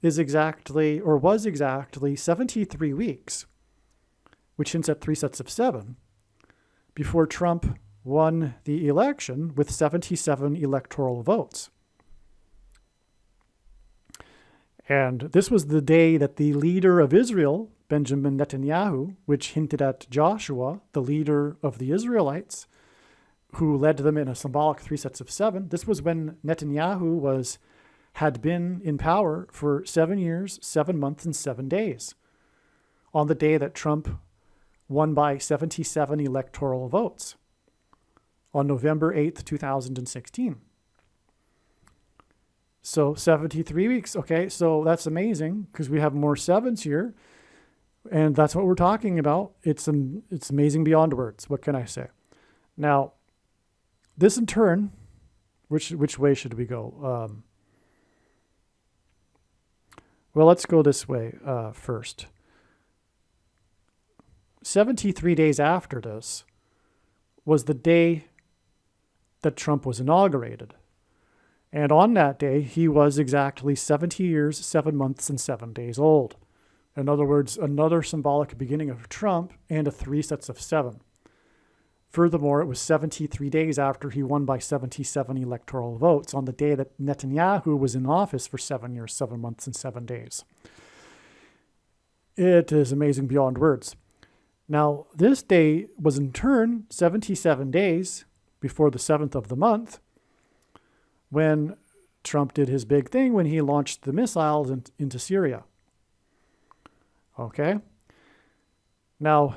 is exactly, or was exactly 73 weeks, which hints at 3 sets of 7, before Trump won the election with 77 electoral votes. And this was the day that the leader of Israel, Benjamin Netanyahu, which hinted at Joshua, the leader of the Israelites, who led them in a symbolic 3 sets of 7. This was when Netanyahu had been in power for 7 years, 7 months, and 7 days, on the day that Trump won by 77 electoral votes, on November 8th, 2016. So 73 weeks. Okay, so that's amazing because we have more 7s here. And that's what we're talking about. It's amazing beyond words. What can I say? Now, this in turn, which way should we go? Well, let's go this way first. 73 days after this was the day that Trump was inaugurated. And on that day, he was exactly 70 years, 7 months, and 7 days old. In other words, another symbolic beginning of Trump and a 3 sets of 7. Furthermore, it was 73 days after he won by 77 electoral votes on the day that Netanyahu was in office for 7 years, 7 months, and 7 days. It is amazing beyond words. Now, this day was in turn 77 days before the 7th of the month, when Trump did his big thing when he launched the missiles into Syria. Okay? Now,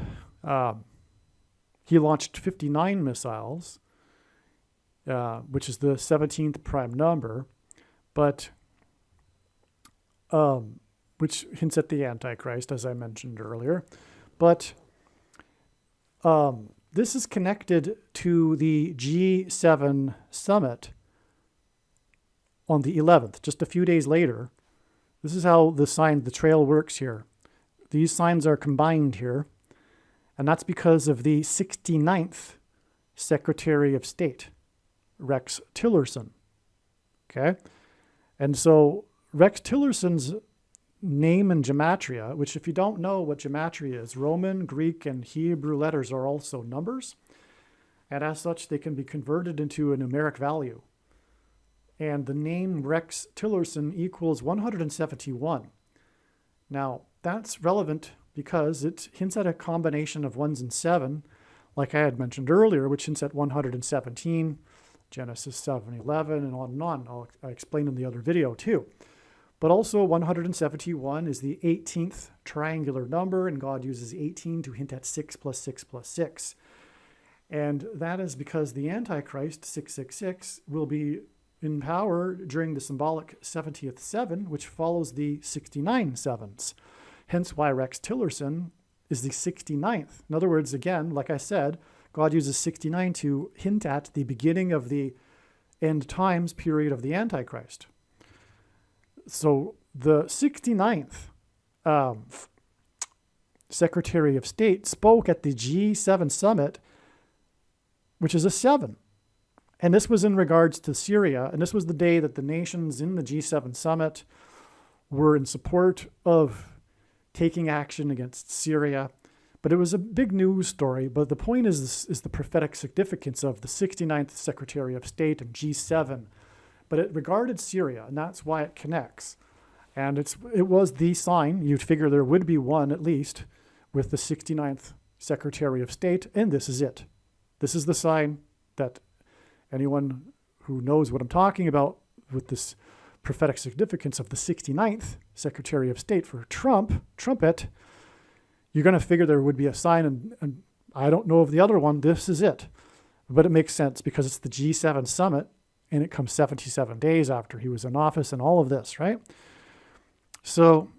he launched 59 missiles, which is the 17th prime number, but which hints at the Antichrist, as I mentioned earlier. But this is connected to the G7 summit on the 11th, just a few days later. This is how the trail works here. These signs are combined here, and that's because of the 69th Secretary of State, Rex Tillerson. Okay? And so Rex Tillerson's name in gematria, which if you don't know what gematria is, Roman, Greek, and Hebrew letters are also numbers, and as such they can be converted into a numeric value. And the name Rex Tillerson equals 171. Now, that's relevant because it hints at a combination of 1s and 7, like I had mentioned earlier, which hints at 117, Genesis 7:11, and on and on. I explained in the other video too. But also 171 is the 18th triangular number, and God uses 18 to hint at 6 plus 6 plus 6. And that is because the Antichrist, 666, will be in power during the symbolic 70th 7, which follows the 69 sevens. Hence why Rex Tillerson is the 69th. In other words, again, like I said, God uses 69 to hint at the beginning of the end times period of the Antichrist. So the 69th Secretary of State spoke at the G7 summit, which is a 7. And this was in regards to Syria. And this was the day that the nations in the G7 summit were in support of taking action against Syria. But it was a big news story. But the point is the prophetic significance of the 69th Secretary of State and G7. But it regarded Syria, and that's why it connects. And it was the sign. You'd figure there would be one at least with the 69th Secretary of State, and this is it. This is the sign that anyone who knows what I'm talking about with this prophetic significance of the 69th Secretary of State for trumpet, you're going to figure there would be a sign, and I don't know of the other one. This is it. But it makes sense because it's the G7 summit, and it comes 77 days after he was in office and all of this, right? So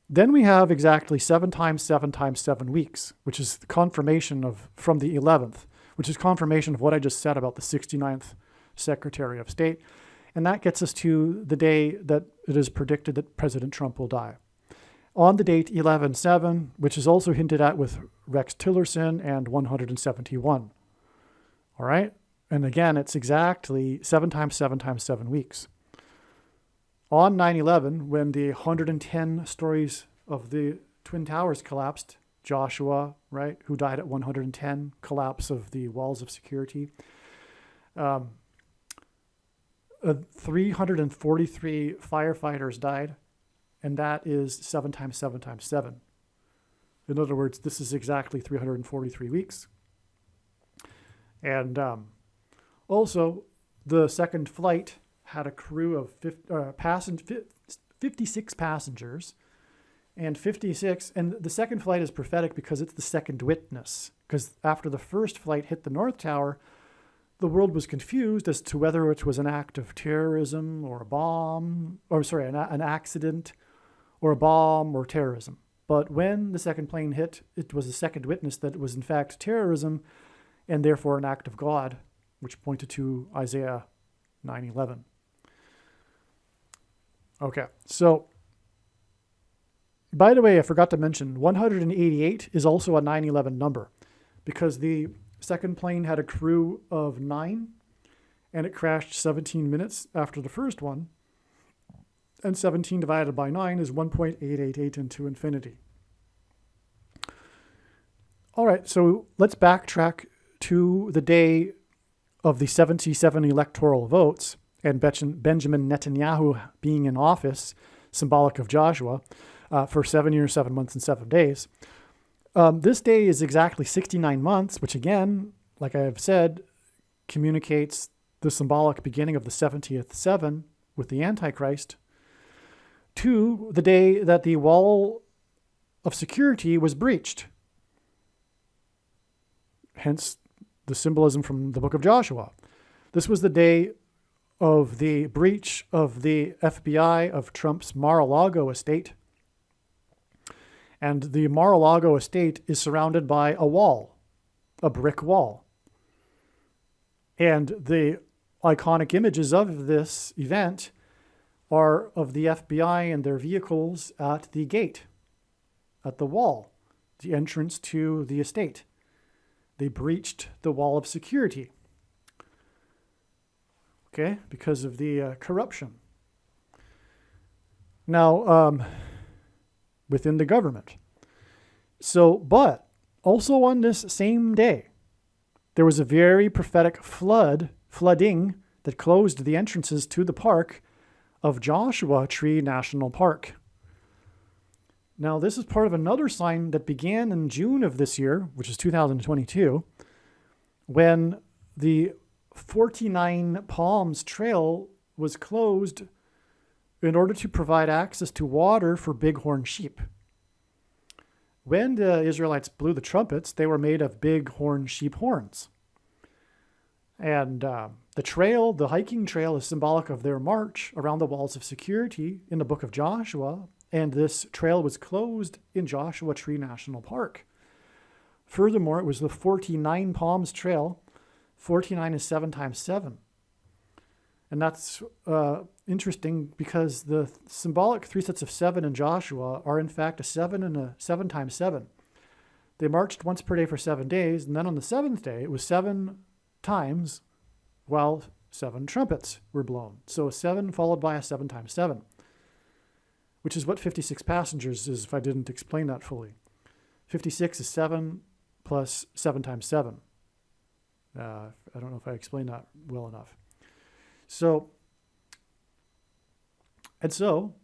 then we have exactly 7 times 7 times 7 weeks, which is the confirmation from the 11th, which is confirmation of what I just said about the 69th Secretary of State. And that gets us to the day that it is predicted that President Trump will die. On the date 11/7, which is also hinted at with Rex Tillerson and 171. All right? And again, it's exactly 7 times 7 times 7 weeks. On 9/11, when the 110 stories of the Twin Towers collapsed, Joshua, right, who died at 110, collapse of the walls of security, 343 firefighters died, and that is 7 times 7 times 7. In other words, this is exactly 343 weeks. And also, the second flight had a crew of 56 passengers, and 56, and the second flight is prophetic because it's the second witness. Because after the first flight hit the North Tower, the world was confused as to whether it was an act of terrorism or a bomb, an accident or a bomb or terrorism. But when the second plane hit, it was the second witness that it was in fact terrorism and therefore an act of God, which pointed to Isaiah 9:11. Okay, so by the way, I forgot to mention 188 is also a 9/11 number because the second plane had a crew of 9 and it crashed 17 minutes after the first one. And 17 divided by 9 is 1.888 into infinity. All right, so let's backtrack to the day of the 77 electoral votes and Benjamin Netanyahu being in office, symbolic of Joshua, for 7 years, 7 months, and 7 days. This day is exactly 69 months, which again, like I have said, communicates the symbolic beginning of the 70th seven with the Antichrist, to the day that the wall of security was breached. Hence the symbolism from the book of Joshua. This was the day of the breach of the FBI of Trump's Mar-a-Lago estate. And the Mar-a-Lago estate is surrounded by a wall, a brick wall. And the iconic images of this event are of the FBI and their vehicles at the gate, at the wall, the entrance to the estate. They breached the wall of security, okay, because of the corruption. Now, within the government. So, but also on this same day, there was a very prophetic flooding that closed the entrances to the park of Joshua Tree National Park. Now, this is part of another sign that began in June of this year, which is 2022, when the 49 Palms Trail was closed in order to provide access to water for bighorn sheep. When the Israelites blew the trumpets, they were made of bighorn sheep horns. And the trail, the hiking trail, is symbolic of their march around the walls of security in the book of Joshua. And this trail was closed in Joshua Tree National Park. Furthermore, it was the 49 Palms Trail. 49 is 7 times 7. And that's interesting because the symbolic 3 sets of 7 in Joshua are in fact a 7 and a 7 times 7. They marched once per day for 7 days, and then on the 7th day, it was 7 times while 7 trumpets were blown. So a 7 followed by a 7 times 7, which is what 56 passengers is if I didn't explain that fully. 56 is 7 plus 7 times 7. I don't know if I explained that well enough. So, and so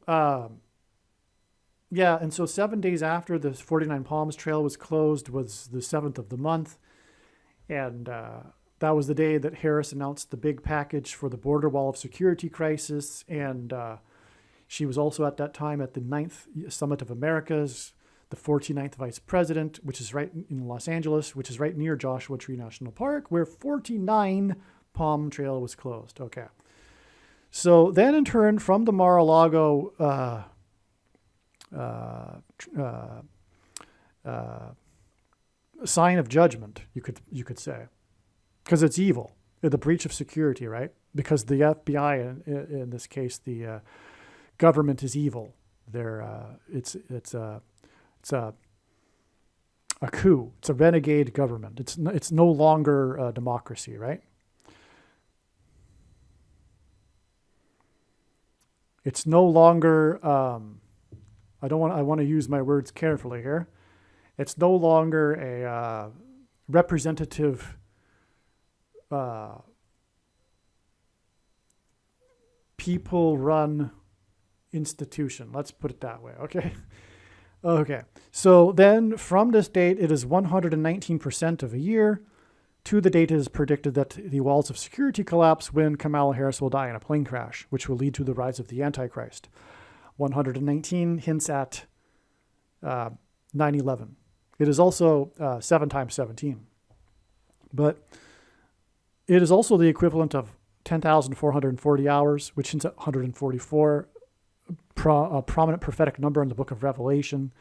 7 days after the 49 Palms Trail was closed was the 7th of the month. And that was the day that Harris announced the big package for the border wall of security crisis. And she was also at that time at the 9th Summit of Americas, the 49th Vice President, which is right in Los Angeles, which is right near Joshua Tree National Park, where 49 Palm Trail was closed. Okay. So then in turn, from the Mar-a-Lago sign of judgment, you could say, because it's evil, the breach of security, right? Because the FBI, in this case, the government is evil. It's a coup. It's a renegade government. It's no longer a democracy, right? It's no longer. I want to use my words carefully here. It's no longer a representative people-run institution. Let's put it that way, okay? Okay, so then from this date, it is 119% of a year to the date it is predicted that the walls of security collapse when Kamala Harris will die in a plane crash, which will lead to the rise of the Antichrist. 119 hints at 9/11. It is also 7 times 17. But it is also the equivalent of 10,440 hours, which hints at 144, a prominent prophetic number in the book of Revelation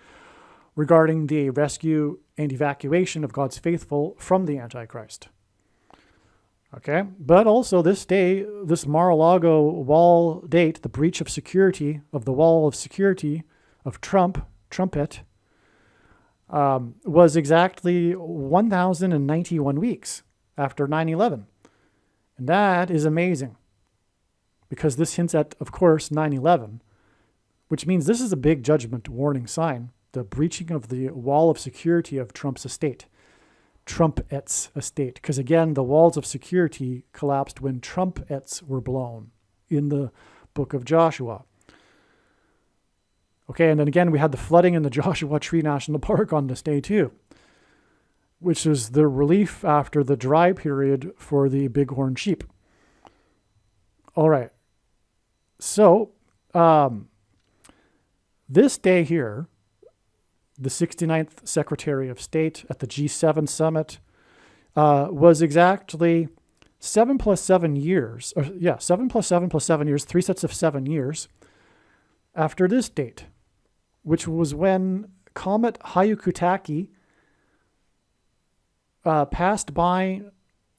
regarding the rescue and evacuation of God's faithful from the Antichrist. Okay, but also this day, this Mar-a-Lago wall date, the breach of security of the wall of security of trumpet, was exactly 1,091 weeks after 9/11. And that is amazing because this hints at, of course, 9/11, which means this is a big judgment warning sign, the breaching of the wall of security of Trump's estate. Trumpet's estate. Because again, the walls of security collapsed when trumpets were blown in the book of Joshua. Okay, and then again, we had the flooding in the Joshua Tree National Park on this day too, which is the relief after the dry period for the bighorn sheep. All right. So, this day here, the 69th Secretary of State at the G7 summit, was exactly 7 plus 7 years, 7 plus 7 plus 7 years, 3 sets of 7 years after this date, which was when Comet Hyakutake passed by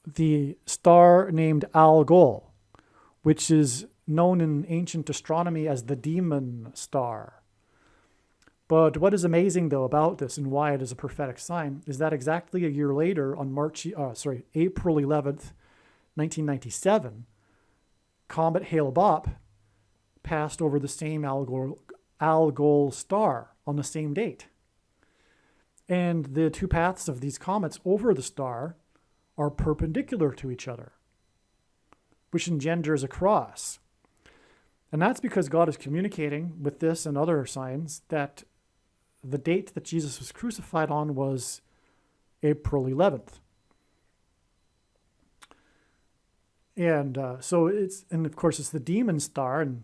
the star named Algol, which is known in ancient astronomy as the demon star. But what is amazing, though, about this and why it is a prophetic sign is that exactly a year later, on April 11th, 1997, Comet Hale-Bopp passed over the same Algol star on the same date. And the two paths of these comets over the star are perpendicular to each other, which engenders a cross. And that's because God is communicating with this and other signs that the date that Jesus was crucified on was April 11th. And and of course, it's the demon star, and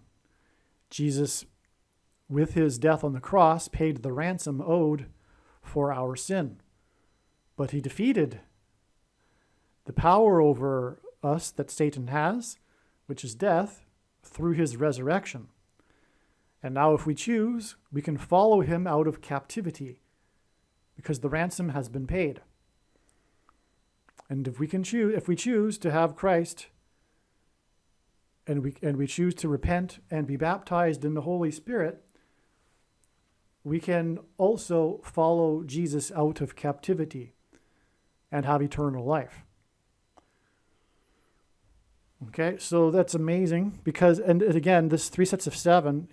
Jesus, with his death on the cross, paid the ransom owed for our sin. But he defeated the power over us that Satan has, which is death, through his resurrection. And now if we choose, we can follow him out of captivity because the ransom has been paid. And if we choose to have Christ, and we choose to repent and be baptized in the Holy Spirit, we can also follow Jesus out of captivity and have eternal life. Okay, so that's amazing because, and again, this 3 sets of 7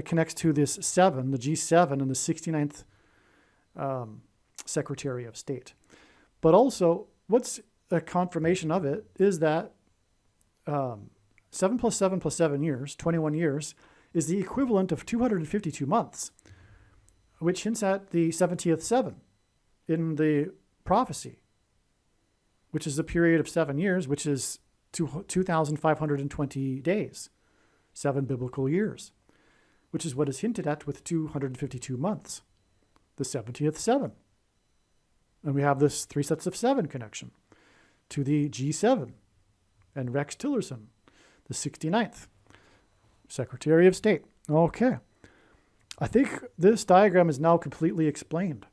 connects to this 7, the G7 and the 69th Secretary of State. But also, what's a confirmation of it is that 7 plus 7 plus 7 years, 21 years, is the equivalent of 252 months, which hints at the 70th 7 in the prophecy, which is a period of 7 years, which is 2,520 days, 7 biblical years, which is what is hinted at with 252 months, the 70th 7. And we have this 3 sets of 7 connection to the G7 and Rex Tillerson, the 69th Secretary of State. Okay. I think this diagram is now completely explained.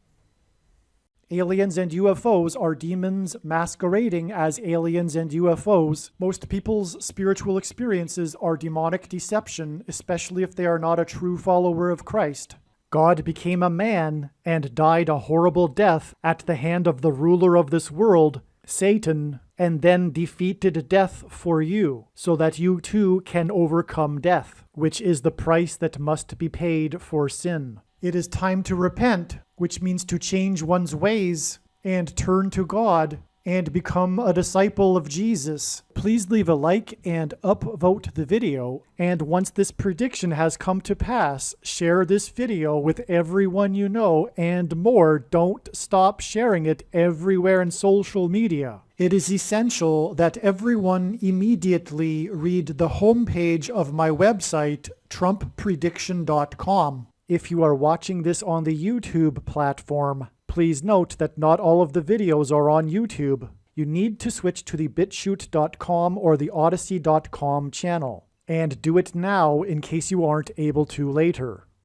Aliens and UFOs are demons masquerading as aliens and UFOs. Most people's spiritual experiences are demonic deception, especially if they are not a true follower of Christ. God became a man and died a horrible death at the hand of the ruler of this world, Satan, and then defeated death for you, so that you too can overcome death, which is the price that must be paid for sin. It is time to repent, which means to change one's ways and turn to God and become a disciple of Jesus. Please leave a like and upvote the video, and once this prediction has come to pass, share this video with everyone you know, and more, don't stop sharing it everywhere in social media. It is essential that everyone immediately read the homepage of my website, TrumpPrediction.com. If you are watching this on the YouTube platform, please note that not all of the videos are on YouTube. You need to switch to the BitChute.com or the Odyssey.com channel. And do it now in case you aren't able to later.